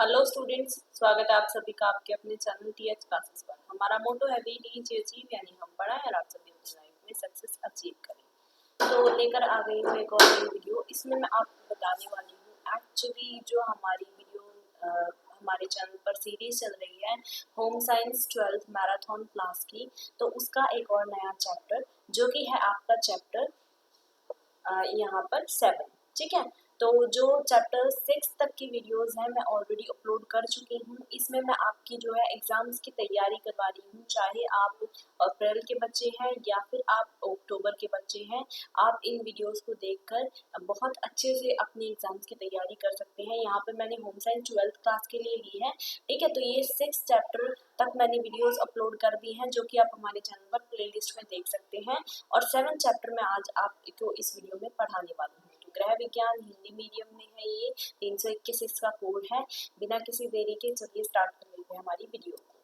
Hello students, स्वागत है आप सभी का आपके अपने चैनल टीएच क्लासेस पर। हमारा मोटो है वी टीच अचीव, यानी हम पढ़ाएं और आप सभी अपनी लाइफ में सक्सेस अचीव करें। तो लेकर आ गई हूँ एक और नई वीडियो। इसमें मैं आपको बताने वाली हूँ एक्चुअली जो हमारी वीडियो हमारे चैनल पर सीरीज चल रही है home science 12th marathon class की, तो उसका एक और नया चैप्टर जो कि है आपका चैप्टर यहाँ पर 7। ठीक है, तो जो चैप्टर 6 तक की वीडियोस हैं मैं ऑलरेडी अपलोड कर चुकी हूँ। इसमें मैं आपकी जो है एग्जाम्स की तैयारी करवा रही हूँ, चाहे आप अप्रैल के बच्चे हैं या फिर आप अक्टूबर के बच्चे हैं। आप इन वीडियोस को देखकर बहुत अच्छे से अपनी एग्जाम्स की तैयारी कर सकते हैं। यहाँ पे मैंने होम साइंस 12th क्लास के लिए ली है। ठीक है, तो ये 6 चैप्टर तक मैंने वीडियोस अपलोड कर दी हैं, जो कि आप हमारे चैनल पर प्लेलिस्ट में देख सकते हैं। और 7 चैप्टर में आज आपको इस वीडियो में पढ़ाने वाली हूँ। तो गृह विज्ञान हिंदी मीडियम में है, ये 321 इसका कोड है। बिना किसी देरी के चलिए स्टार्ट कर लेते हैं हमारी वीडियो को।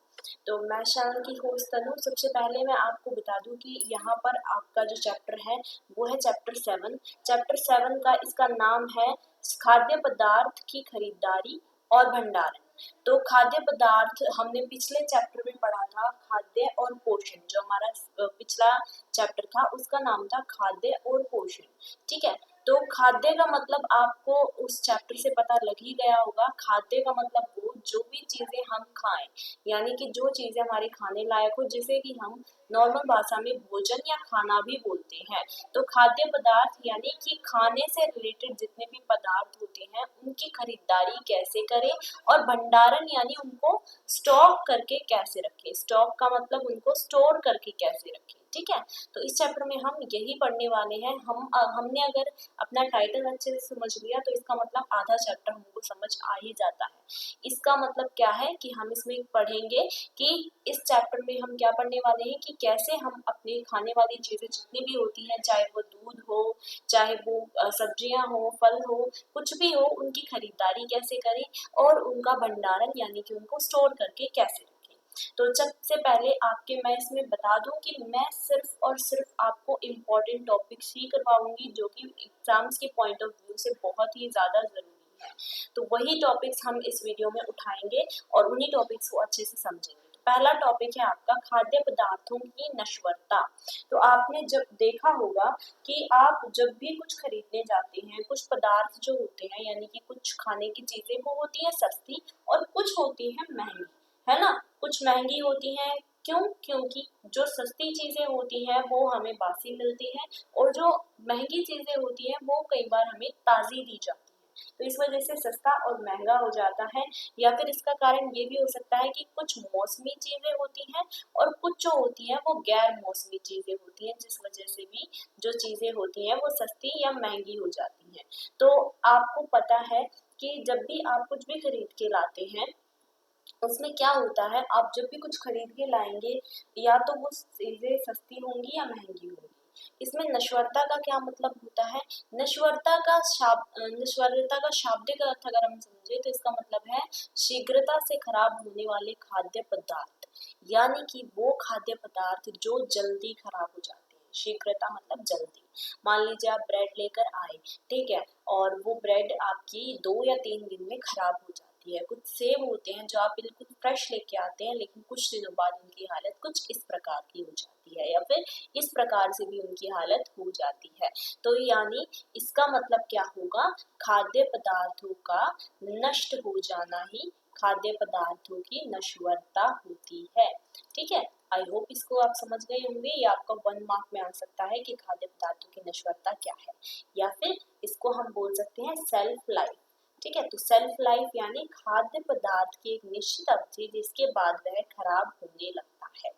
तो मैं चैनल की होस्ट तनु। सबसे पहले मैं आपको बता दूं कि यहाँ पर आपका जो चैप्टर है वो है चैप्टर 7। चैप्टर 7 का इसका नाम है खाद्य पदार्थ की खरीदारी और भंडारण। तो खाद्य पदार्थ हमने पिछले चैप्टर में पढ़ा था, खाद्य और पोषण। जो हमारा पिछला चैप्टर था उसका नाम था खाद्य और पोषण। ठीक है, तो खाद्य का मतलब आपको उस चैप्टर से पता लग ही गया होगा। खाद्य का मतलब वो जो भी चीजें हम खाएं, यानी कि जो चीजें हमारे खाने लायक हो, जिसे कि हम नॉर्मल भाषा में भोजन या खाना भी बोलते हैं। तो खाद्य पदार्थ यानी कि खाने से रिलेटेड जितने भी पदार्थ होते हैं उनकी खरीदारी कैसे करें, और भंडारण यानी उनको स्टॉक करके कैसे रखें। स्टॉक का मतलब उनको स्टोर करके कैसे रखें। ठीक है, तो इस चैप्टर में हम यही पढ़ने वाले हैं। हमने अगर अपना टाइटल अच्छे से समझ लिया तो इसका मतलब आधा चैप्टर हमको समझ आ ही जाता है। इसका मतलब क्या है कि हम इसमें पढ़ेंगे कि इस चैप्टर में हम क्या पढ़ने वाले हैं कि कैसे हम अपने खाने वाली चीजें जितनी भी होती हैं, चाहे वो दूध हो, चाहे वो सब्जियां हो, फल हो, कुछ भी हो, उनकी खरीदारी कैसे करें और उनका भंडारण यानी कि उनको स्टोर करके कैसे रखें। तो सबसे पहले आपके मैं इसमें बता दूं कि मैं सिर्फ और सिर्फ आपको इम्पोर्टेंट टॉपिक्स ही करवाऊंगी जो कि एग्जाम्स के पॉइंट ऑफ व्यू से बहुत ही ज्यादा जरूरी है। तो वही टॉपिक्स हम इस वीडियो में उठाएंगे और उन्हीं टॉपिक्स को अच्छे से समझेंगे। तो पहला टॉपिक है आपका खाद्य पदार्थों की नश्वरता। तो आपने जब देखा होगा कि आप जब भी कुछ खरीदने जाते हैं, कुछ पदार्थ जो होते हैं यानी कि कुछ खाने की चीजें वो होती है सस्ती और कुछ होती है महंगी, है ना। कुछ महंगी होती हैं, क्यों? क्योंकि जो सस्ती चीजें होती हैं वो हमें बासी मिलती है और जो महंगी चीजें होती हैं वो कई बार हमें ताजी दी जाती है। तो इस वजह से सस्ता और महंगा हो जाता है। या फिर इसका कारण ये भी हो सकता है कि कुछ मौसमी चीजें होती हैं और कुछ जो होती हैं वो गैर मौसमी चीजें होती हैं, जिस वजह से भी जो चीजें होती हैं वो सस्ती या महंगी हो जाती हैं। तो आपको पता है कि जब भी आप कुछ भी खरीद के लाते हैं उसमें क्या होता है, आप जब भी कुछ खरीद के लाएंगे या तो वो चीजें सस्ती होंगी या महंगी होंगी। इसमें नश्वरता का क्या मतलब होता है? नश्वरता का शाब्दिक अर्थ अगर हम समझे तो इसका मतलब है शीघ्रता से खराब होने वाले खाद्य पदार्थ, यानी कि वो खाद्य पदार्थ जो जल्दी खराब हो जाते हैं। शीघ्रता मतलब जल्दी। मान लीजिए आप ब्रेड लेकर आए, ठीक है, और वो ब्रेड आपकी 2 या 3 दिन में खराब हो जाती है। कुछ सेब होते हैं जो आप बिल्कुल फ्रेश लेके आते हैं, लेकिन कुछ दिनों बाद उनकी हालत कुछ इस प्रकार की हो जाती है या फिर इस प्रकार से भी उनकी हालत हो जाती है। तो यानी इसका मतलब क्या होगा? खाद्य पदार्थों का नष्ट हो जाना ही खाद्य पदार्थों की नश्वरता होती है। ठीक है, आई होप इसको आप समझ गए होंगे। ये आपका 1 मार्क में आ सकता है कि खाद्य पदार्थों की नश्वरता क्या है, या फिर इसको हम बोल सकते हैं सेल्फ लाइफ। ठीक है, तो सेल्फ लाइफ यानी खाद्य पदार्थ की एक निश्चित अवधि जिसके बाद वह खराब होने लगता है।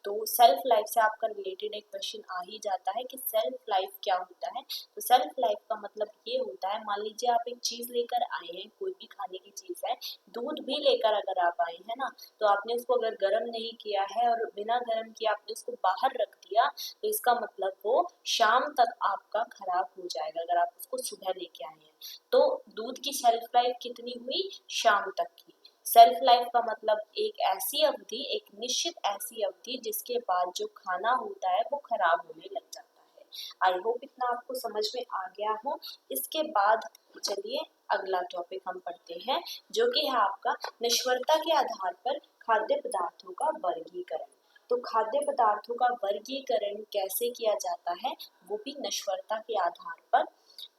तो सेल्फ लाइफ से आपका रिलेटेड एक क्वेश्चन आ ही जाता है कि सेल्फ लाइफ क्या होता है। तो सेल्फ लाइफ का मतलब ये होता है, मान लीजिए आप एक चीज लेकर आए हैं, कोई भी खाने की चीज है, दूध भी लेकर अगर आप आए हैं ना, तो आपने उसको अगर गर्म नहीं किया है और बिना गर्म किया आपने उसको बाहर रख दिया, तो इसका मतलब वो शाम तक आपका खराब हो जाएगा अगर आप उसको सुबह लेके आए हैं। तो दूध की सेल्फ लाइफ कितनी हुई? शाम तक की। सेल्फ लाइफ का मतलब एक ऐसी अवधि, एक निश्चित ऐसी अवधि जिसके बाद जो खाना होता है वो खराब होने लग जाता है। आई होप इतना आपको समझ में आ गया हो। इसके बाद चलिए अगला टॉपिक हम पढ़ते हैं, जो कि है आपका नश्वरता के आधार पर खाद्य पदार्थों का वर्गीकरण। तो खाद्य पदार्थों का वर्गीकरण कैसे किया जाता है, वो भी नश्वरता के आधार पर।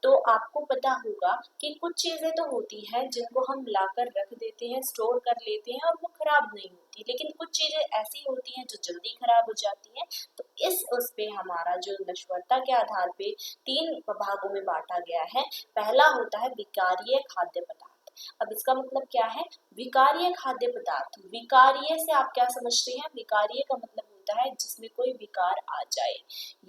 तो आपको पता होगा कि कुछ चीजें तो होती हैं जिनको हम लाकर रख देते हैं, स्टोर कर लेते हैं और वो खराब नहीं होती, लेकिन कुछ चीजें ऐसी होती हैं जो जल्दी खराब हो जाती हैं। तो उस पे हमारा जो नश्वरता के आधार पे 3 भागों में बांटा गया है। पहला होता है विकारीय खाद्य पदार्थ। अब इसका मतलब क्या है, विकारीय खाद्य पदार्थ। विकारीय से आप क्या समझते हैं, विकारीय का मतलब होता है जिसमें कोई विकार आ जाए,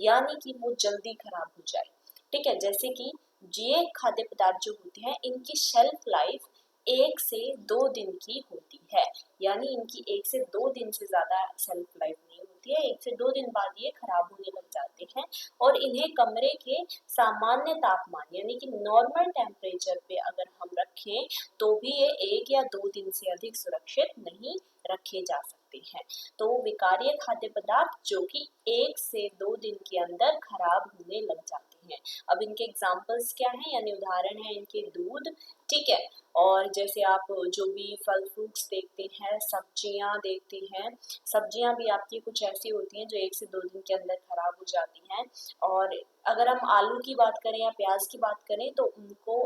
यानी कि वो जल्दी खराब हो जाए। ठीक है, जैसे कि ये खाद्य पदार्थ जो होते हैं इनकी शेल्फ लाइफ 1 से 2 दिन की होती है, यानी इनकी 1 से 2 दिन से ज्यादा शेल्फ लाइफ नहीं होती है। 1 से 2 दिन बाद ये खराब होने लग जाते हैं और इन्हें कमरे के सामान्य तापमान यानी कि नॉर्मल टेम्परेचर पे अगर हम रखें तो भी ये 1 या 2 दिन से अधिक सुरक्षित नहीं रखे जा सकते हैं। तो विकारीय खाद्य पदार्थ जो कि 1 से 2 दिन के अंदर खराब होने लग जाते हैं। अब इनके एग्जाम्पल्स क्या हैं, यानी उदाहरण है इनके दूध, ठीक है, और जैसे आप जो भी फल फ्रूट्स देखते हैं, सब्जियां देखते हैं, सब्जियां भी आपकी कुछ ऐसी होती हैं जो 1 से 2 दिन के अंदर खराब हो जाती हैं। और अगर हम आलू की बात करें या प्याज की बात करें तो उनको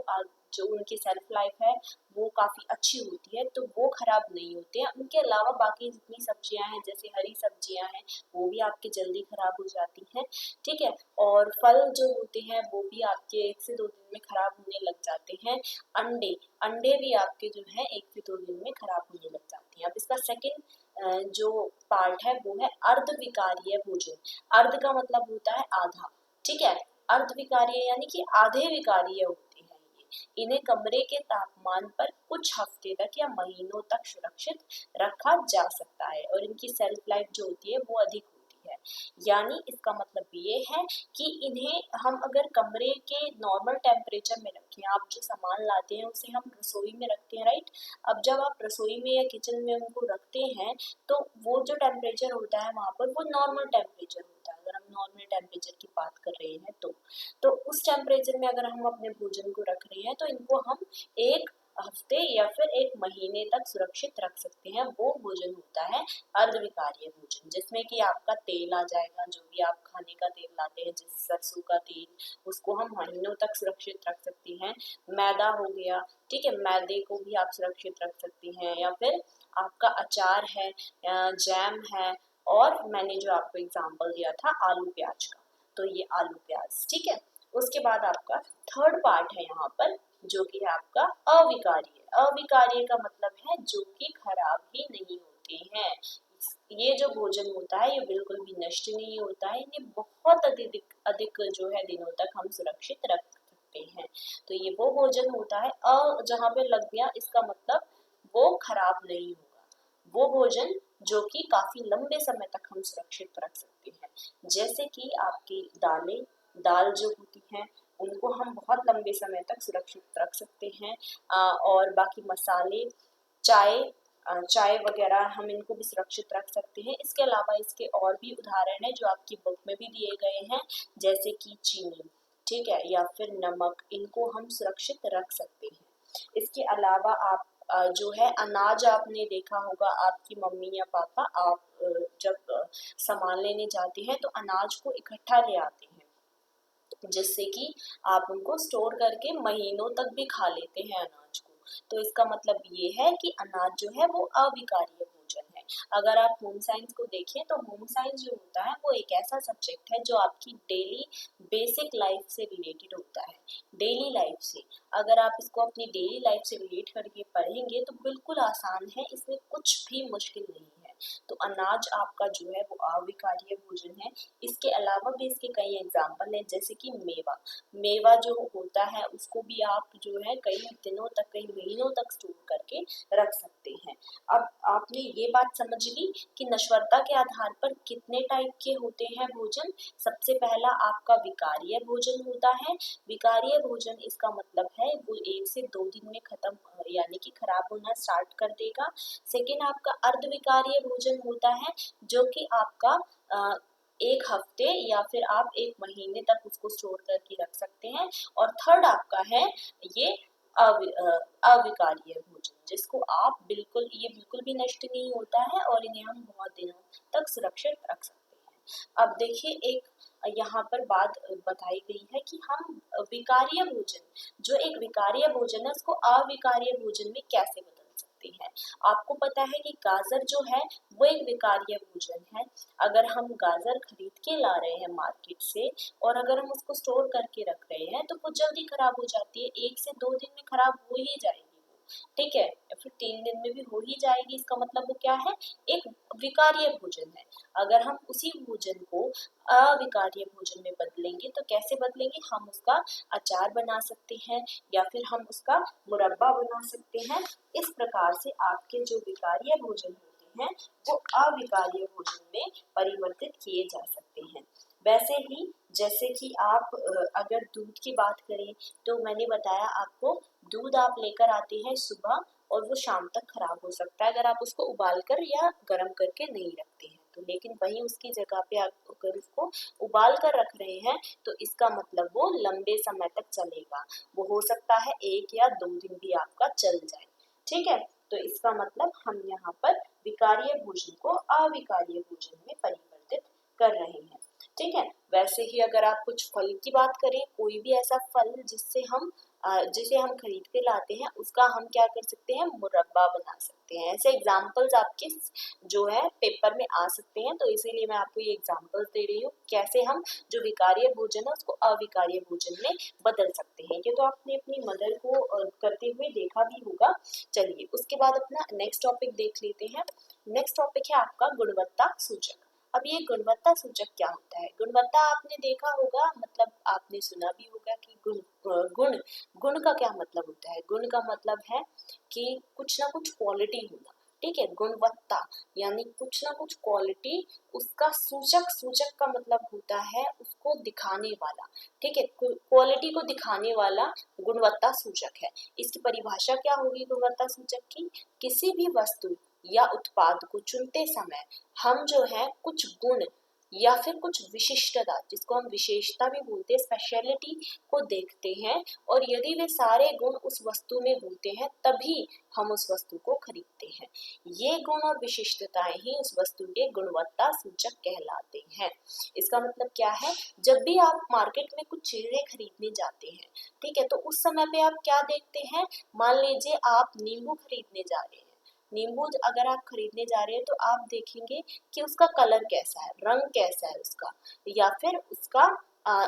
जो उनकी सेल्फ लाइफ है वो काफी अच्छी होती है, तो वो खराब नहीं होते हैं। उनके अलावा बाकी जितनी सब्जियां हैं, जैसे हरी सब्जियां हैं, वो भी आपके जल्दी खराब हो जाती हैं। ठीक है, और फल जो होते हैं वो भी आपके 1 से 2 दिन में खराब होने लग जाते हैं। अंडे अंडे भी आपके जो है 1 से 2 दिन में खराब होने लग जाते हैं। अब इसका सेकंड जो पार्ट है वो है अर्धविकारीय भोजन। अर्ध का मतलब होता है आधा, ठीक है, अर्धविकारीय यानी कि आधे विकारीय होते हैं ये। इन्हें कमरे के तापमान पर कुछ हफ्ते तक या महीनों तक सुरक्षित रखा जा सकता है और इनकी सेल्फ लाइफ जो होती है वो अधिक होती है। यानी इसका मतलब ये है कि इन्हें हम अगर कमरे के नॉर्मल टेम्परेचर में रखें, आप जो सामान लाते हैं उसे हम रसोई में रखते हैं, राइट। अब जब आप रसोई में या किचन में उनको रखते हैं तो वो जो टेम्परेचर होता है वहां पर वो नॉर्मल टेम्परेचर होता है। अगर हम नॉर्मल टेम्परेचर की बात कर रहे हैं तो उस टेम्परेचर में अगर हम अपने भोजन को रख रहे हैं तो इनको हम 1 हफ्ते या फिर 1 महीने तक सुरक्षित रख सकते हैं। वो भोजन होता है अर्धविकारीय भोजन, जिसमें कि आपका तेल आ जाएगा, जो भी आप खाने का तेल लाते हैं, जैसे सरसों का तेल, उसको हम महीनों तक सुरक्षित रख सकते हैं। मैदा हो गया, ठीक है, मैदे को भी आप सुरक्षित रख सकती हैं, या फिर आपका अचार है, जैम है, और मैंने जो आपको एग्जाम्पल दिया था आलू प्याज का, तो ये आलू प्याज, ठीक है। उसके बाद आपका थर्ड पार्ट है यहाँ पर, जो कि है आपका अविकारीय। अविकारीय का मतलब है जो कि खराब ही नहीं होते हैं। ये जो भोजन होता है ये बिल्कुल भी नष्ट नहीं होता है, ये बहुत अधिक अधिक जो है दिनों तक हम सुरक्षित रख सकते हैं। तो ये वो भोजन होता है जहाँ पे लग गया, इसका मतलब वो खराब नहीं होगा। वो भोजन जो कि काफी लंबे समय तक हम सुरक्षित रख सकते हैं, जैसे कि आपकी दाल जो होती है उनको हम बहुत लंबे समय तक सुरक्षित रख सकते हैं। और बाकी मसाले, चाय वगैरह हम इनको भी सुरक्षित रख सकते हैं। इसके अलावा इसके और भी उदाहरण है जो आपकी बुक में भी दिए गए हैं, जैसे कि चीनी, ठीक है, या फिर नमक, इनको हम सुरक्षित रख सकते हैं। इसके अलावा आप जो है अनाज, आपने देखा होगा आपकी मम्मी या पापा आप जब सामान लेने जाते हैं तो अनाज को इकट्ठा ले आते हैं, जिससे कि आप उनको स्टोर करके महीनों तक भी खा लेते हैं अनाज को। तो इसका मतलब ये है कि अनाज जो है वो अविकारीय भोजन है। अगर आप होम साइंस को देखें तो होम साइंस जो होता है वो एक ऐसा सब्जेक्ट है जो आपकी डेली बेसिक लाइफ से रिलेटेड होता है। डेली लाइफ से अगर आप इसको अपनी डेली लाइफ से रिलेट करके पढ़ेंगे तो बिल्कुल आसान है, इसमें कुछ भी मुश्किल नहीं है। तो अनाज आपका जो है वो अविकारीय भोजन है। इसके अलावा भी इसके कई एग्जाम्पल हैं, जैसे कि मेवा जो होता है उसको भी आप जो है कई दिनों तक, कई महीनों तक स्टोर करके रख सकते हैं। अब आपने ये बात समझ ली कि नश्वरता के आधार पर कितने टाइप के होते हैं भोजन। सबसे पहला आपका विकारीय भोजन होता है। विकारीय भोजन इसका मतलब है वो 1 से 2 दिन में खत्म यानी कि खराब होना स्टार्ट कर देगा। सेकेंड आपका अर्धविकारीय भोजन होता है, जो कि आपका एक हफ्ते या फिर आप एक महीने तक उसको स्टोर करके रख सकते हैं। और थर्ड आपका है ये अविकार्य भोजन, जिसको आप ये बिल्कुल भी नष्ट नहीं होता है और इन्हें हम बहुत दिनों तक सुरक्षित रख सकते हैं। अब देखिए, एक यहाँ पर बात बताई गई है कि हम विकार्य भोजन, जो एक विकार्य भोजन है, उसको अविकार्य भोजन में कैसे बदल सकते हैं। आपको पता है कि गाजर जो है वो एक विकार्य भोजन है। अगर हम गाजर खरीद के ला रहे हैं मार्केट से और अगर हम उसको स्टोर करके रख रहे हैं तो वो जल्दी खराब हो जाती है, 1 से 2 दिन में खराब हो ही जाएगी वो, ठीक है, या फिर 3 दिन में भी हो ही जाएगी। इसका मतलब वो क्या है, एक विकार्य भोजन है। अगर हम उसी भोजन को अविकार्य भोजन में बदलेंगे तो कैसे बदलेंगे, हम उसका अचार बना सकते हैं या फिर हम उसका मुरब्बा बना सकते हैं। इस प्रकार से आपके जो विकार्य भोजन होते हैं वो अविकार्य भोजन में परिवर्तित किए जा सकते हैं। वैसे ही जैसे कि आप अगर दूध की बात करें तो मैंने बताया आपको, दूध आप लेकर आते हैं सुबह और वो शाम तक खराब हो सकता है अगर आप उसको उबाल कर या गर्म करके नहीं रखते हैं तो। लेकिन वहीं उसकी जगह पे आप अगर उसको उबाल कर रख रहे हैं तो इसका मतलब वो लंबे समय तक चलेगा। वो हो सकता है 1 या 2 दिन भी आपका चल जाए, ठीक है। तो इसका मतलब हम यहाँ पर विकार्य भोजन को अविकार्य भोजन में परिवर्तित कर रहे हैं, ठीक है। वैसे ही अगर आप कुछ फल की बात करें, कोई भी ऐसा फल जिसे हम खरीद के लाते हैं उसका हम क्या कर सकते हैं, मुरब्बा बना सकते हैं। ऐसे एग्जाम्पल्स आपके जो है पेपर में आ सकते हैं, तो इसीलिए मैं आपको ये एग्जाम्पल्स दे रही हूँ कैसे हम जो विकार्य भोजन है उसको अविकार्य भोजन में बदल सकते हैं। ये तो आपने अपनी मदर को करते हुए देखा भी होगा। चलिए उसके बाद अपना नेक्स्ट टॉपिक देख लेते हैं। नेक्स्ट टॉपिक है आपका गुणवत्ता सूचक। अब ये गुणवत्ता सूचक क्या होता है, गुणवत्ता आपने देखा होगा, मतलब आपने सुना भी होगा कि गुण गुण का क्या मतलब होता है। गुण का मतलब है कि कुछ ना कुछ क्वालिटी होना, ठीक है। गुणवत्ता यानी कुछ ना कुछ क्वालिटी, उसका सूचक, सूचक का मतलब होता है उसको दिखाने वाला, ठीक है। क्वालिटी को दिखाने वाला गुणवत्ता सूचक है। इसकी परिभाषा क्या होगी गुणवत्ता सूचक की, किसी भी वस्तु या उत्पाद को चुनते समय हम जो है कुछ गुण या फिर कुछ विशिष्टता, जिसको हम विशेषता भी बोलते हैं, स्पेशलिटी को देखते हैं। और यदि वे सारे गुण उस वस्तु में होते हैं तभी हम उस वस्तु को खरीदते हैं। ये गुण और विशिष्टताएं ही उस वस्तु के गुणवत्ता सूचक कहलाते हैं। इसका मतलब क्या है, जब भी आप मार्केट में कुछ चीजें खरीदने जाते हैं, ठीक है, तो उस समय पे आप क्या देखते हैं, मान लीजिए आप नींबू खरीदने जा रहे हैं। नींबू अगर आप खरीदने जा रहे हैं तो आप देखेंगे कि उसका कलर कैसा है, रंग कैसा है उसका, या फिर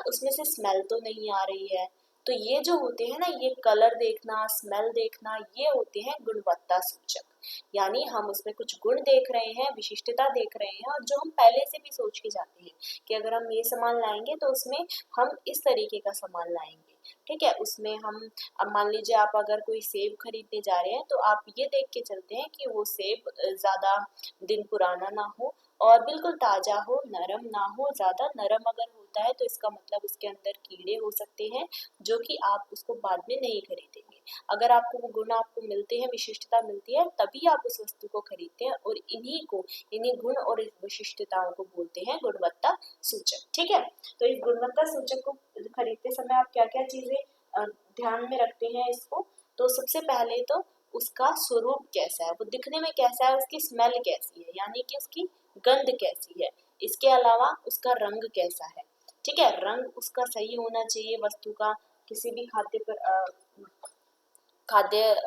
उसमें से स्मेल तो नहीं आ रही है। तो ये जो होते हैं ना, ये कलर देखना, स्मेल देखना, ये होते हैं गुणवत्ता सूचक। यानी हम उसमें कुछ गुण देख रहे हैं, विशिष्टता देख रहे हैं, और जो हम पहले से भी सोच के जाते हैं कि अगर हम ये सामान लाएंगे तो उसमें हम इस तरीके का सामान लाएंगे, ठीक है। उसमें हम, अब मान लीजिए आप अगर कोई सेब खरीदने जा रहे हैं तो आप ये देख के चलते हैं कि वो सेब ज्यादा दिन पुराना ना हो और बिल्कुल ताजा हो, नरम ना हो। ज्यादा नरम अगर होता है तो इसका मतलब उसके अंदर कीड़े हो सकते हैं, जो कि आप उसको बाद में नहीं खरीदेंगे। अगर आपको वो गुण आपको मिलते हैं, विशिष्टता मिलती है, तभी आप उस वस्तु को खरीदते हैं। और इन्हीं गुण और विशिष्टताओं को बोलते हैं गुणवत्ता सूचक, ठीक है। तो इस गुणवत्ता सूचक को खरीदते समय आप क्या क्या चीजें ध्यान में रखते हैं इसको, तो सबसे पहले तो उसका स्वरूप कैसा है, वो दिखने में कैसा है, उसकी स्मेल कैसी है, यानी कि उसकी गंध कैसी है। इसके अलावा उसका रंग कैसा है, ठीक है। रंग उसका सही होना चाहिए वस्तु का। किसी भी खाद्य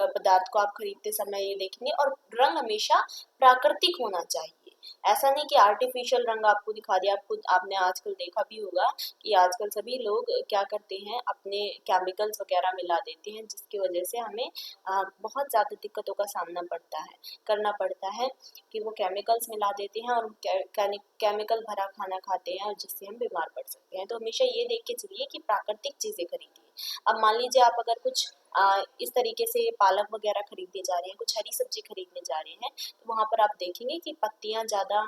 पदार्थ को आप खरीदते समय ये देखेंगे। और रंग हमेशा प्राकृतिक होना चाहिए, ऐसा नहीं कि आर्टिफिशियल रंग आपको दिखा दिया। आपने आजकल देखा भी होगा कि आजकल सभी लोग क्या करते हैं, अपने केमिकल्स वगैरह मिला देते हैं, जिसकी वजह से हमें बहुत ज़्यादा दिक्कतों का सामना करना पड़ता है कि वो केमिकल्स मिला देते हैं और केमिकल भरा खाना खाते हैं और जिससे हम बीमार पड़ सकते हैं। तो हमेशा ये देख के चलिए कि प्राकृतिक चीज़ें खरीदिए। अब मान लीजिए आप अगर कुछ इस तरीके से पालक वगैरह खरीदने जा रहे हैं, कुछ हरी सब्जी खरीदने जा रहे हैं, तो वहाँ पर आप देखेंगे कि पत्तियाँ ज़्यादा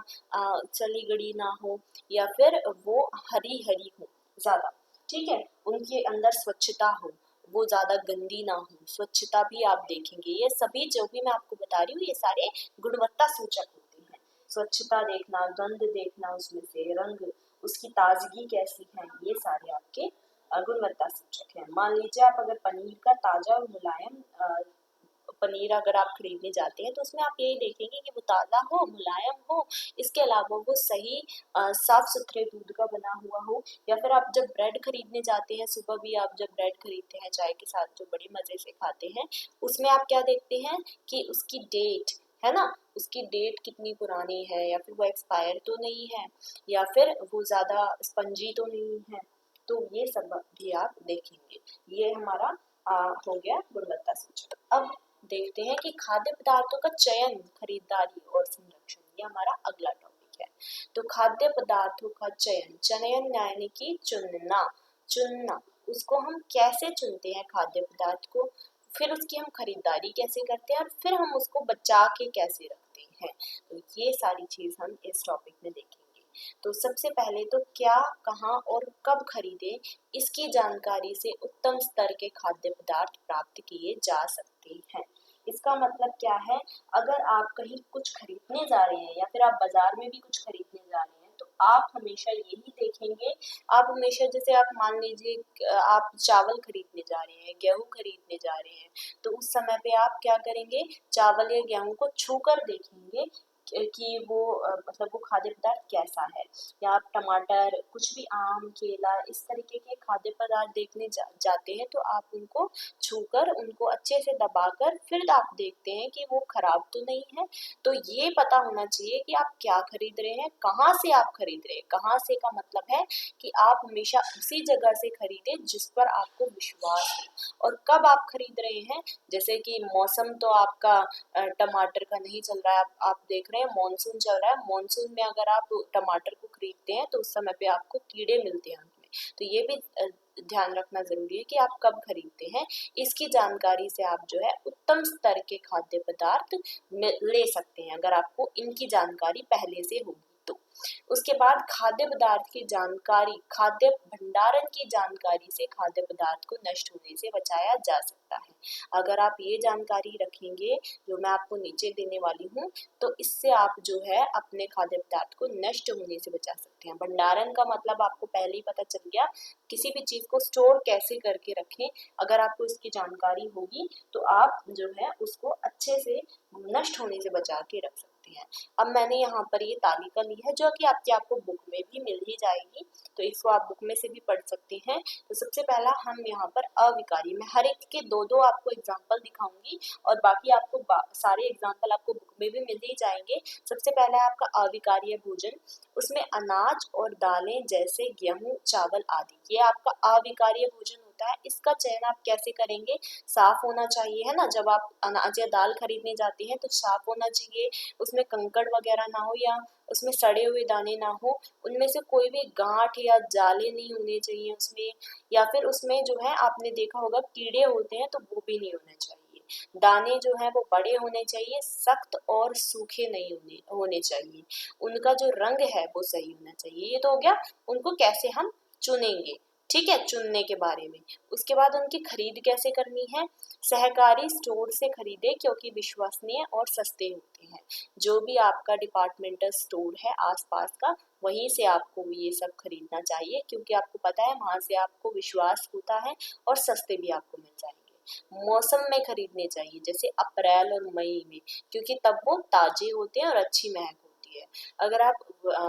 सड़ी गड़ी ना हो या फिर वो हरी हरी हो ज़्यादा, ठीक है। उनके अंदर स्वच्छता हो, वो ज़्यादा गंदी ना हो, स्वच्छता भी आप देखेंगे। ये सभी जो भी मैं आपको बता रही हूँ ये सारे गुणवत्ता सूचक होते हैं। स्वच्छता देखना, गंध देखना, उसमें से रंग, उसकी ताजगी कैसी है, ये सारे आपके गुणवत्ता सूचक हैं। मान लीजिए आप अगर पनीर का ताजा और मुलायम पनीर अगर आप खरीदने जाते हैं तो उसमें आप यही देखेंगे कि वो ताज़ा हो, मुलायम हो, इसके अलावा वो सही साफ सुथरे दूध का बना हुआ हो। या फिर आप जब ब्रेड खरीदने जाते हैं, सुबह भी आप जब ब्रेड खरीदते हैं चाय के साथ जो बड़े मज़े से खाते हैं, उसमें आप क्या देखते हैं कि उसकी डेट है ना, उसकी डेट कितनी पुरानी है, या फिर वो एक्सपायर तो नहीं है, या फिर वो ज़्यादा स्पंजी तो नहीं है। तो ये सब भी आप देखेंगे। ये हमारा हो गया गुणवत्ता सूचक। अब देखते हैं कि खाद्य पदार्थों का चयन, खरीदारी और संरक्षण, ये हमारा अगला टॉपिक है। तो खाद्य पदार्थों का चयन, चयन यानी कि चुनना, चुनना, उसको हम कैसे चुनते हैं खाद्य पदार्थ को, फिर उसकी हम खरीदारी कैसे करते हैं और फिर हम उसको बचा के कैसे रखते हैं। तो ये सारी चीज हम इस टॉपिक में देखेंगे। तो सबसे पहले तो क्या, कहाँ और कब खरीदें, इसकी जानकारी से उत्तम स्तर के खाद्य पदार्थ प्राप्त किए जा सकते हैं। इसका मतलब क्या है, अगर आप कहीं कुछ खरीदने जा रहे हैं या फिर आप बाजार में भी कुछ खरीदने जा रहे हैं तो आप हमेशा यही देखेंगे, आप हमेशा जैसे आप मान लीजिए आप चावल खरीदने जा रहे हैं, गेहूं खरीदने जा रहे हैं, तो उस समय पे आप क्या करेंगे, चावल या गेहूं को छूकर देखेंगे कि वो मतलब वो खाद्य पदार्थ कैसा है। या आप टमाटर, कुछ भी आम, केला, इस तरीके के खाद्य पदार्थ देखने जाते हैं तो आप उनको छूकर, उनको अच्छे से दबाकर फिर आप देखते हैं कि वो खराब तो नहीं है। तो ये पता होना चाहिए कि आप क्या खरीद रहे हैं, कहाँ से आप खरीद रहे हैं। कहाँ से का मतलब है कि आप हमेशा उसी जगह से खरीदें जिस पर आपको विश्वास है। और कब आप खरीद रहे हैं, जैसे कि मौसम तो आपका टमाटर का नहीं चल रहा है, आप देख रहे हैं मानसून चल रहा है, मानसून में अगर आप टमाटर को खरीदते हैं तो उस समय पे आपको कीड़े मिलते हैं उनमें। तो ये भी ध्यान रखना जरूरी है कि आप कब खरीदते हैं। इसकी जानकारी से आप जो है उत्तम स्तर के खाद्य पदार्थ ले सकते हैं, अगर आपको इनकी जानकारी पहले से होगी तो। उसके बाद खाद्य पदार्थ की जानकारी, खाद्य भंडारण की जानकारी से खाद्य पदार्थ को नष्ट होने से बचाया जा सकता है। अगर आप ये जानकारी रखेंगे जो मैं आपको नीचे देने वाली हूँ, तो इससे आप जो है अपने खाद्य पदार्थ को नष्ट होने से बचा सकते हैं। भंडारण का मतलब आपको पहले ही पता चल गया, किसी भी चीज को स्टोर कैसे करके रखें। अगर आपको इसकी जानकारी होगी तो आप जो है उसको अच्छे से नष्ट होने से बचा के रख सकते हैं। अब मैंने यहाँ पर ये तालिका ली है जो कि आपको बुक में भी मिल ही जाएगी, तो इसको आप बुक में से भी पढ़ सकते हैं। तो सबसे पहला हम यहाँ पर अविकारी, मैं हर एक के दो दो आपको एग्जाम्पल दिखाऊंगी और बाकी आपको सारे एग्जाम्पल आपको बुक में भी मिल ही जाएंगे। सबसे पहला है आपका अविकारीय भोजन, उसमें अनाज और दालें जैसे गेहूं, चावल आदि, ये आपका अविकारीय भोजन होता है। इसका चयन आप कैसे करेंगे, साफ होना चाहिए, है ना। जब आप अनाज या दाल खरीदने जाते हैं तो साफ होना चाहिए, उसमें कंकड़ वगैरह ना हो या उसमें सड़े हुए दाने ना हो, उनमें से कोई भी गांठ या जाले नहीं होने चाहिए उसमें, या फिर उसमें जो है आपने देखा होगा कीड़े होते हैं तो वो भी नहीं होने चाहिए। दाने जो है वो बड़े होने चाहिए, सख्त और सूखे नहीं होने चाहिए, उनका जो रंग है वो सही होना चाहिए। ये तो हो गया उनको कैसे हम चुनेंगे, ठीक है, चुनने के बारे में। उसके बाद उनकी खरीद कैसे करनी है, सहकारी स्टोर से खरीदे क्योंकि विश्वसनीय और सस्ते होते हैं। जो भी आपका डिपार्टमेंटल स्टोर है आसपास का, वहीं से आपको ये सब खरीदना चाहिए क्योंकि आपको पता है वहां से आपको विश्वास होता है और सस्ते भी आपको मिल जाएंगे। मौसम में खरीदने चाहिए जैसे अप्रैल और मई में, क्योंकि तब वो ताजे होते हैं और अच्छी महक होती है। अगर आप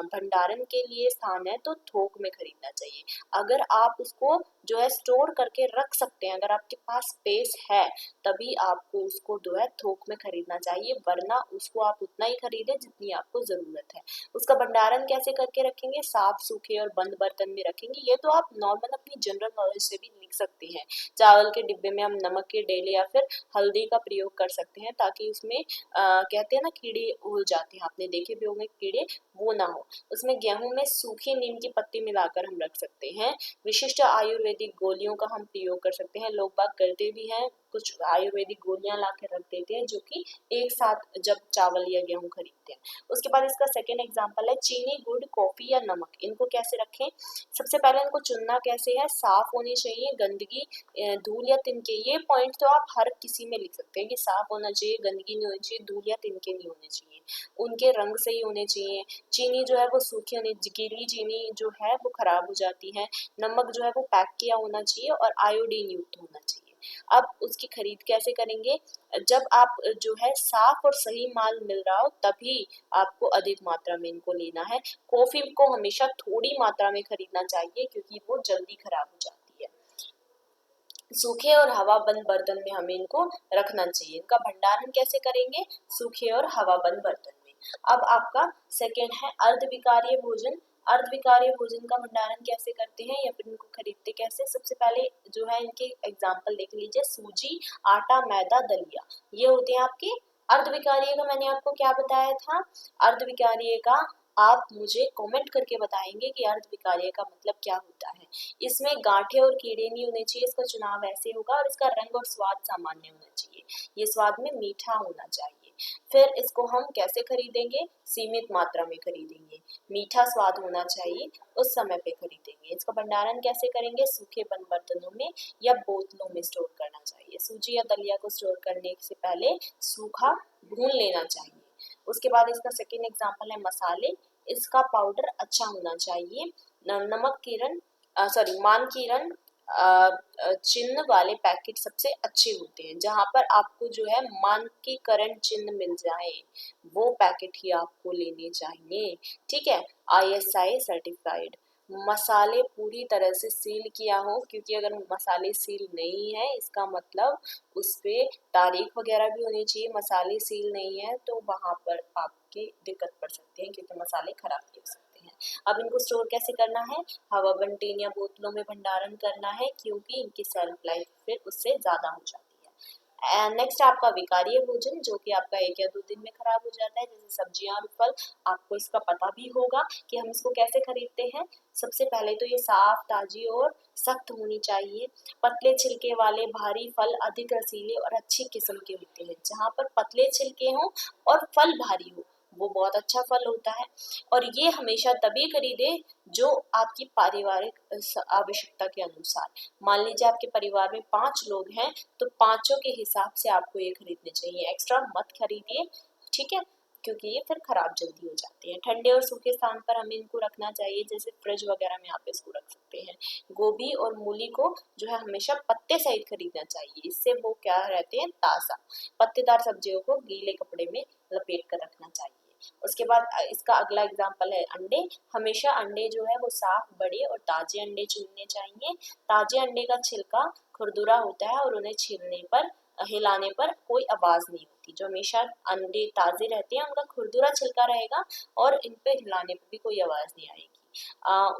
भंडारण के लिए स्थान है तो थोक में खरीदना चाहिए। अगर आप उसको जो है स्टोर करके रख सकते हैं, अगर आपके पास स्पेस है, तभी आपको उसको जो है थोक में खरीदना चाहिए, वरना उसको आप उतना ही खरीदें जितनी आपको जरूरत है। उसका भंडारण कैसे करके रखेंगे, साफ सूखे और बंद बर्तन में रखेंगे। ये तो आप नॉर्मल अपनी जनरल नॉलेज से भी लिख सकते हैं। चावल के डिब्बे में हम नमक के डेले या फिर हल्दी का प्रयोग कर सकते हैं ताकि उसमें कहते हैं ना कीड़े उड़ जाते हैं, आपने देखे भी होंगे कीड़े, वो ना हो। उसमें गेहूं में सूखी नीम की पत्ती मिलाकर हम रख सकते हैं। विशिष्ट आयुर्वेदिक गोलियों का हम प्रयोग कर सकते हैं, लोग बात करते भी हैं कुछ आयुर्वेदिक गोलियां ला के रख देते हैं जो कि एक साथ जब चावल या गेहूं खरीदते हैं। उसके बाद इसका सेकेंड एग्जाम्पल है चीनी, गुड़, कॉफी या नमक, इनको कैसे रखें। सबसे पहले इनको चुनना कैसे है, साफ होनी चाहिए, गंदगी, धूल या तिनके, ये पॉइंट तो आप हर किसी में लिख सकते हैं कि साफ होना चाहिए, गंदगी नहीं होनी चाहिए, धूल या तिनके नहीं होने चाहिए, उनके रंग सही होने चाहिए, चीनी जो है वो सूखी होनी, गीली चीनी जो है वो खराब हो जाती है, नमक जो है वो पैक किया होना चाहिए और आयोडीन युक्त होना चाहिए। अब उसकी खरीद कैसे करेंगे, जब आप जो है साफ और सही माल मिल रहा हो तभी आपको अधिक मात्रा में इनको लेना है। कॉफी को हमेशा थोड़ी मात्रा में खरीदना चाहिए क्योंकि वो जल्दी खराब हो जाती है। सूखे और हवाबंद बर्तन में हमें इनको रखना चाहिए। इनका भंडारण कैसे करेंगे, सूखे और हवाबंद बर्तन में। अब आपका सेकेंड है अर्धविकारीय भोजन। अर्धविकारीय भोजन का भंडारण कैसे करते हैं या फिर इनको खरीदते कैसे। सबसे पहले जो है इनके एग्जाम्पल देख लीजिए, सूजी, आटा, मैदा, दलिया, ये होते हैं आपके अर्धविकारीय का। मैंने आपको क्या बताया था, अर्धविकारीय का आप मुझे कमेंट करके बताएंगे कि अर्धविकारीय का मतलब क्या होता है। इसमें गांठे और कीड़े नहीं होने चाहिए, इसका चुनाव ऐसे होगा, और इसका रंग और स्वाद सामान्य होना चाहिए, ये स्वाद में मीठा होना चाहिए। फिर इसको हम कैसे खरीदेंगे, सीमित मात्रा में खरीदेंगे, मीठा स्वाद होना चाहिए, उस समय पे खरीदेंगे। इसका भंडारण कैसे करेंगे, सूखे बंद बर्तनों में या बोतलों में स्टोर करना चाहिए। सूजी या दलिया को स्टोर करने से पहले सूखा भून लेना चाहिए। उसके बाद इसका सेकेंड एग्जाम्पल है मसाले। इसका पाउडर अच्छा होना चाहिए। नमक किरण मानकीरण चिन्ह वाले पैकेट सबसे अच्छे होते हैं, जहां पर आपको जो है मानकीकरण चिन्ह मिल जाए वो पैकेट ही आपको लेने चाहिए। ठीक है, ISI सर्टिफाइड। मसाले पूरी तरह से सील किया हो, क्योंकि अगर मसाले सील नहीं है इसका मतलब उस पे तारीख वगैरह भी होनी चाहिए। मसाले सील नहीं है तो वहां पर आपके दिक्कत पड़ सकती है क्योंकि मसाले खराब भी हो सकते हैं। अब इनको स्टोर कैसे करना है, हवाबंद टीन या बोतलों में भंडारण करना है क्योंकि इनकी सेल्फ लाइफ फिर उससे ज्यादा हो जाती है। नेक्स्ट आपका विकारीय भोजन, जो कि आपका 1 या 2 दिन में खराब हो जाता है, जैसे सब्जियां और फल। आपको इसका पता भी होगा कि हम इसको कैसे खरीदते हैं। सबसे पहले तो ये साफ, ताजी और सख्त होनी चाहिए। पतले छिलके वाले भारी फल अधिक रसीले और अच्छी किस्म के होते हैं। जहाँ पर पतले छिलके हों और फल भारी हो वो बहुत अच्छा फल होता है। और ये हमेशा तभी खरीदे जो आपकी पारिवारिक आवश्यकता के अनुसार। मान लीजिए आपके परिवार में 5 लोग हैं तो पांचों के हिसाब से आपको ये खरीदने चाहिए, एक्स्ट्रा मत खरीदिए, ठीक है, क्योंकि ये फिर खराब जल्दी हो जाते हैं। ठंडे और सूखे स्थान पर हमें इनको रखना चाहिए, जैसे फ्रिज वगैरह में आप इसको रख सकते हैं। गोभी और मूली को जो है हमेशा पत्ते सहित खरीदना चाहिए, इससे वो क्या रहते हैं, ताज़ा। पत्तेदार सब्जियों को गीले कपड़े में लपेट कर रखना चाहिए। उसके बाद इसका अगला एग्जाम्पल है अंडे। हमेशा अंडे जो है वो साफ, बड़े और ताजे अंडे चुनने चाहिए। ताजे अंडे का छिलका खुरदुरा होता है और उन्हें छीलने पर, हिलाने पर कोई आवाज नहीं होती। जो हमेशा अंडे ताजे रहते हैं उनका खुरदुरा छिलका रहेगा और इन पे हिलाने पर भी कोई आवाज नहीं आएगी।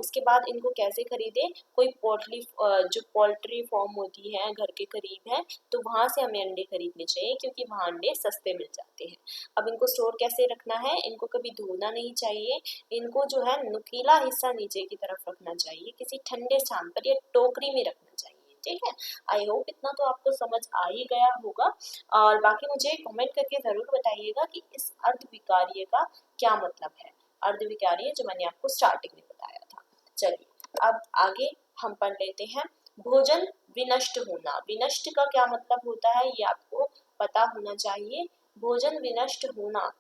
उसके बाद इनको कैसे खरीदे, कोई पोल्ट्री जो पोल्ट्री फार्म होती है घर के करीब है तो वहां से हमें अंडे खरीदने चाहिए क्योंकि वहां अंडे सस्ते मिल जाते हैं। अब इनको स्टोर कैसे रखना है, इनको कभी धोना नहीं चाहिए। इनको जो है नुकीला हिस्सा नीचे की तरफ रखना चाहिए, किसी ठंडे स्थान पर या टोकरी में रखना चाहिए। ठीक है, आई होप इतना तो आपको समझ आ ही गया होगा। और बाकी मुझे कमेंट करके जरूर बताइएगा कि इस अर्धविकारीय का क्या मतलब है। अर्धविकारीय जो मैंने आपको स्टार्टिंग में बताया था। चलिए अब आगे हम पढ़ लेते हैं। भोजन विनष्ट होना। विनष्ट का क्या मतलब होता है ये आपको पता होना चाहिए। भोजन विनष्ट होना,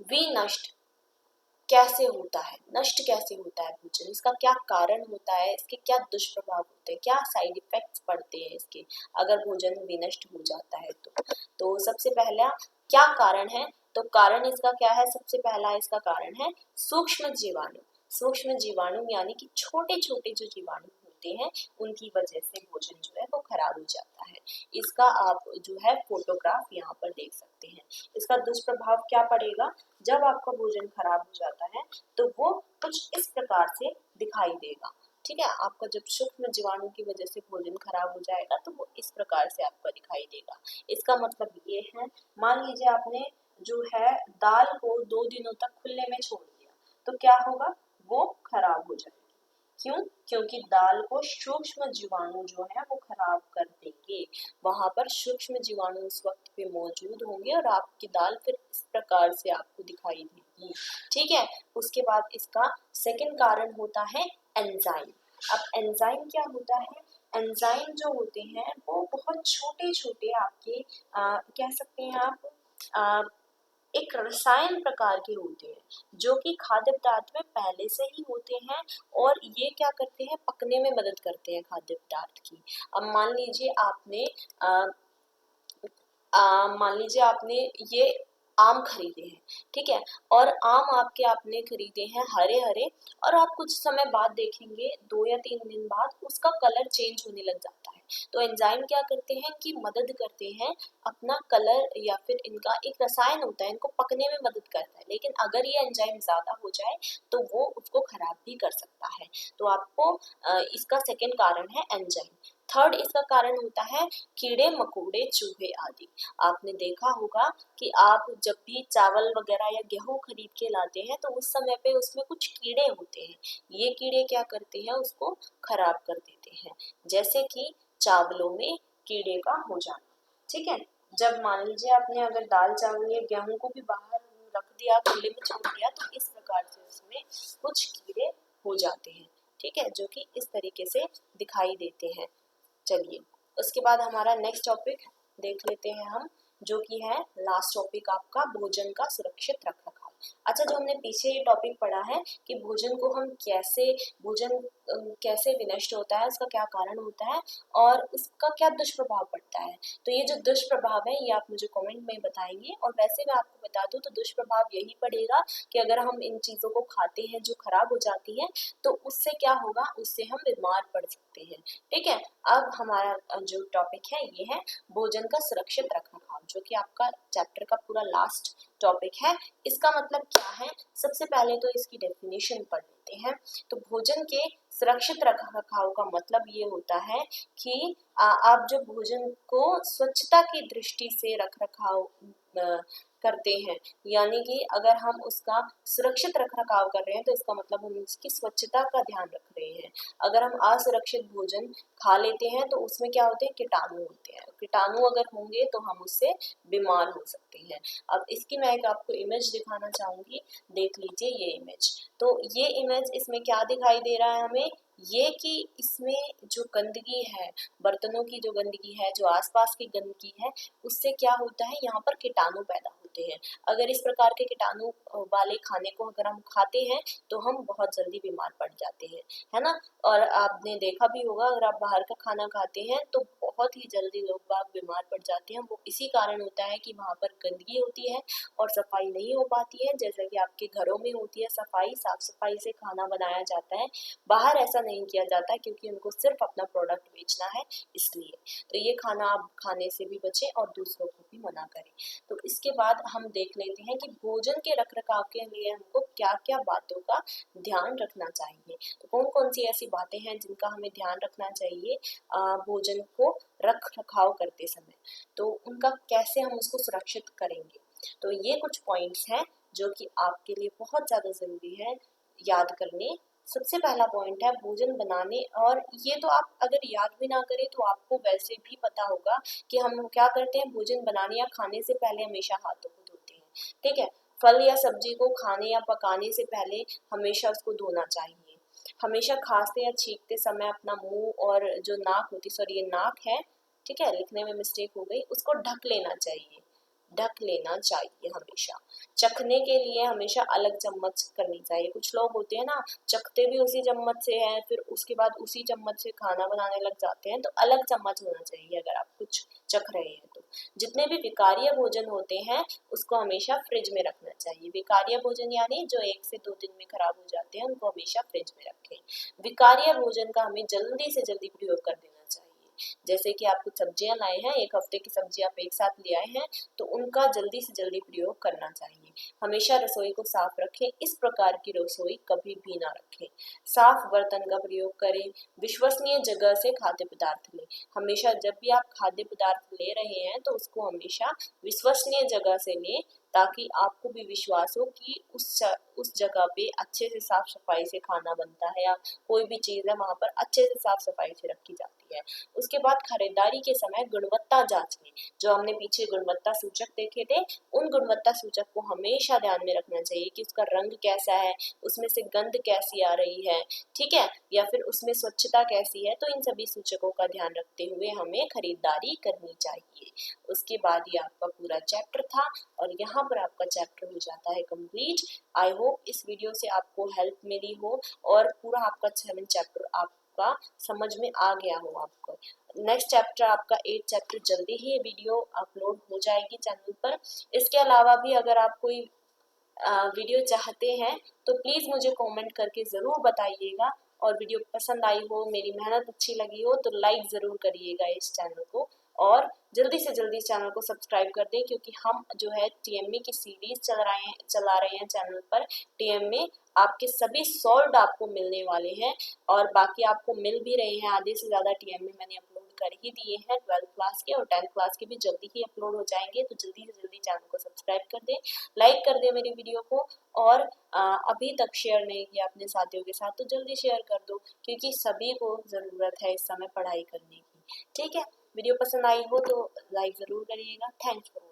विनष्ट कैसे होता है, नष्ट कैसे होता है भोजन, इसका क्या कारण होता है, इसके क्या दुष्प्रभाव होते हैं, क्या साइड इफेक्ट्स पड़ते हैं इसके अगर भोजन विनष्ट हो जाता है तो सबसे पहला क्या कारण है, तो कारण इसका क्या है, सबसे पहला इसका कारण है सूक्ष्म जीवाणु। सूक्ष्म जीवाणु यानी कि छोटे छोटे जो जीवाणु होते हैं उनकी वजह से भोजन जो है वो खराब हो जाता है। इसका आप जो है फोटोग्राफ यहाँ पर देख सकते हैं। इसका दुष्प्रभाव क्या पड़ेगा, जब आपका भोजन खराब हो जाता है तो वो कुछ इस प्रकार से दिखाई देगा। ठीक है, आपका जब सूक्ष्म जीवाणु की वजह से भोजन खराब हो जाएगा तो वो इस प्रकार से आपका दिखाई देगा। इसका मतलब ये है, मान लीजिए आपने जो है दाल को 2 दिनों तक खुले में छोड़ दिया तो क्या होगा, वो खराब हो जाएगी। क्यों? क्योंकि दाल को सूक्ष्म जीवाणु जो है वो खराब कर देंगे। वहां पर सूक्ष्म जीवाणु उस वक्त पे मौजूद होंगे और आपकी दाल फिर इस प्रकार से आपको दिखाई देगी। ठीक है, उसके बाद इसका सेकंड कारण होता है एंजाइम। अब एंजाइम क्या होता है? एंजाइम जो होते हैं वो बहुत छोटे छोटे आपके कह सकते हैं आप एक रसायन प्रकार के होते हैं जो कि खाद्य पदार्थ में पहले से ही होते हैं और ये क्या करते हैं, पकने में मदद करते हैं खाद्य पदार्थ की। अब मान लीजिए आपने ये आम खरीदे हैं, ठीक है, और आम आपने खरीदे हैं हरे हरे, और आप कुछ समय बाद देखेंगे 2 या 3 दिन बाद उसका कलर चेंज होने लग जाता है। तो एंजाइम क्या करते हैं कि मदद करते हैं, अपना कलर या फिर इनका एक रसायन होता है, इनको पकने में मदद करता है, लेकिन अगर ये एंजाइम ज्यादा हो जाए तो वो उसको खराब भी कर सकता है। तो आपको इसका सेकेंड कारण है एंजाइम। थर्ड इसका कारण होता है कीड़े मकोड़े चूहे आदि। आपने देखा होगा कि आप जब भी चावल वगैरह या गेहूं खरीद के लाते हैं तो उस समय पे उसमें कुछ कीड़े होते हैं। ये कीड़े क्या करते हैं, उसको खराब कर देते हैं, जैसे कि चावलों में कीड़े का हो जाना। ठीक है, जब मान लीजिए आपने अगर दाल चावल या गेहूं को भी बाहर रख दिया, खुले में छोड़ दिया, तो इस प्रकार से उसमें कुछ कीड़े हो जाते हैं। ठीक है, जो कि इस तरीके से दिखाई देते हैं। चलिए, उसके बाद हमारा नेक्स्ट टॉपिक देख लेते हैं हम, जो कि है लास्ट टॉपिक आपका भोजन का सुरक्षित रखरखाव। अच्छा, जो हमने पीछे ये टॉपिक पढ़ा है कि भोजन कैसे विनष्ट होता है, उसका क्या कारण होता है और उसका क्या दुष्प्रभाव पड़ता है। तो ये जो दुष्प्रभाव है ये आप मुझे कमेंट में बताएंगे, और वैसे मैं आपको बता दूं तो दुष्प्रभाव यही पड़ेगा कि अगर हम इन चीजों को खाते हैं जो खराब हो जाती है तो उससे क्या होगा, उससे हम बीमार पड़ सकते हैं। ठीक है, अब हमारा जो टॉपिक है ये है भोजन का सुरक्षित रखरखाव, जो कि आपका चैप्टर का पूरा लास्ट टॉपिक है। इसका मतलब क्या है, सबसे पहले तो इसकी डेफिनेशन पढ़ लेते हैं। तो भोजन के सुरक्षित रखरखाव का मतलब ये होता है कि आप जब भोजन को स्वच्छता की दृष्टि से रखरखाव करते हैं, यानी कि अगर हम उसका सुरक्षित रखरखाव कर रहे हैं तो इसका मतलब हम उसकी स्वच्छता का ध्यान रख रहे हैं। अगर हम असुरक्षित भोजन खा लेते हैं तो उसमें क्या होते हैं, कीटाणु होते हैं। कीटाणु अगर होंगे तो हम उससे बीमार हो सकते हैं। अब इसकी मैं एक आपको इमेज दिखाना चाहूंगी, देख लीजिए ये इमेज। तो ये इमेज, इसमें क्या दिखाई दे रहा है हमें, ये कि इसमें जो गंदगी है, बर्तनों की जो गंदगी है, जो आसपास की गंदगी है, उससे क्या होता है, यहाँ पर कीटाणु पैदा होते हैं। अगर इस प्रकार के कीटाणु वाले खाने को अगर हम खाते हैं तो हम बहुत जल्दी बीमार पड़ जाते हैं, है ना। और आपने देखा भी होगा, अगर आप बाहर का खाना खाते हैं तो बहुत ही जल्दी लोग बाग बीमार पड़ जाते हैं। वो इसी कारण होता है कि वहाँ पर गंदगी होती है और सफाई नहीं हो पाती है। जैसा कि आपके घरों में होती है सफाई, साफ सफाई से खाना बनाया जाता है, बाहर ऐसा नहीं किया जाता क्योंकि उनको सिर्फ अपना प्रोडक्ट बेचना है, इसलिए। तो ये खाना आप खाने से भी बचें और दूसरों को भी मना करें। तो इसके बाद हम देख लेते हैं कि भोजन के रखरखाव के लिए हमको क्या क्या बातों का ध्यान रखना चाहिए। तो कौन कौन सी ऐसी बातें हैं जिनका हमें ध्यान रखना चाहिए भोजन को रख रखाव करते समय, तो उनका कैसे हम उसको सुरक्षित करेंगे। तो ये कुछ पॉइंट्स हैं जो कि आपके लिए बहुत ज्यादा जरूरी है याद करने। सबसे पहला पॉइंट है भोजन बनाने, और ये तो आप अगर याद भी ना करें तो आपको वैसे भी पता होगा कि हम क्या करते हैं, भोजन बनाने या खाने से पहले हमेशा हाथों को धोते हैं। ठीक है, फल या सब्जी को खाने या पकाने से पहले हमेशा उसको धोना चाहिए। हमेशा खांसते या छींकते समय अपना मुंह और जो नाक होती, सॉरी ये नाक है, ठीक है, लिखने में मिस्टेक हो गई, उसको ढक लेना चाहिए, ढक लेना चाहिए हमेशा। चखने के लिए हमेशा अलग चम्मच करनी चाहिए। कुछ लोग होते हैं ना, चखते भी उसी चम्मच से हैं, फिर उसके बाद उसी चम्मच से खाना बनाने लग जाते हैं। तो अलग चम्मच होना चाहिए अगर आप कुछ चख रहे हैं तो। जितने भी विकार्य भोजन होते हैं उसको हमेशा फ्रिज में रखना चाहिए। विकार्य भोजन यानी जो 1 से 2 दिन में खराब हो जाते हैं उनको हमेशा फ्रिज में रखें। विकार्य भोजन का हमें जल्दी से जल्दी प्रयोग कर देना चाहिए। जैसे कि आप कुछ सब्जियां लाए हैं, 1 हफ्ते की सब्जी आप एक साथ ले आए हैं, तो उनका जल्दी से जल्दी प्रयोग करना चाहिए। हमेशा रसोई को साफ रखें, इस प्रकार की रसोई कभी भी ना रखें। साफ बर्तन का प्रयोग करें, विश्वसनीय जगह से खाद्य पदार्थ लें। हमेशा जब भी आप खाद्य पदार्थ ले रहे हैं तो उसको हमेशा विश्वसनीय जगह से लें, ताकि आपको भी विश्वास हो कि उस जगह पे अच्छे से साफ सफाई से खाना बनता है या कोई भी चीज़ है वहाँ पर अच्छे से साफ सफाई से रखी जाती है। उसके बाद खरीदारी के समय गुणवत्ता जांचनी, जो हमने पीछे गुणवत्ता सूचक देखे थे, उन गुणवत्ता सूचक को हमेशा ध्यान में रखना चाहिए कि उसका रंग कैसा है, उसमें से गंध कैसी आ रही है, ठीक है, या फिर उसमें स्वच्छता कैसी है। तो इन सभी सूचकों का ध्यान रखते हुए हमें खरीदारी करनी चाहिए। उसके बाद ये आपका पूरा चैप्टर था और यहाँ पर आपका चैप्टर हो जाता है कंप्लीट। आई होप इस वीडियो से आपको हेल्प मिली हो और पूरा आपका 7 चैप्टर आपका समझ में आ गया हो आपको। नेक्स्ट चैप्टर आपका 8 चैप्टर जल्दी ही वीडियो अपलोड हो जाएगी चैनल पर। इसके अलावा भी अगर आप कोई वीडियो चाहते हैं तो प्लीज़ मुझे कमेंट करके ज़रूर बताइएगा, और वीडियो पसंद आई हो, मेरी मेहनत अच्छी लगी हो तो लाइक ज़रूर करिएगा इस चैनल को, और जल्दी से जल्दी चैनल को सब्सक्राइब कर दें, क्योंकि हम जो है टीएमए की सीरीज चला रहे हैं चैनल पर। टीएमए आपके सभी सॉल्व आपको मिलने वाले हैं, और बाकी आपको मिल भी रहे हैं। आधे से ज़्यादा टीएमए मैंने अपलोड कर ही दिए हैं 12th क्लास के, और 10th क्लास के भी जल्दी ही अपलोड हो जाएंगे। तो जल्दी से जल्दी चैनल को सब्सक्राइब कर दें, लाइक कर दें मेरी वीडियो को, और अभी तक शेयर नहीं किया अपने साथियों के साथ तो जल्दी शेयर कर दो, क्योंकि सभी को ज़रूरत है इस समय पढ़ाई करने की। ठीक है, वीडियो पसंद आई हो तो लाइक ज़रूर करिएगा। Thanks for watching.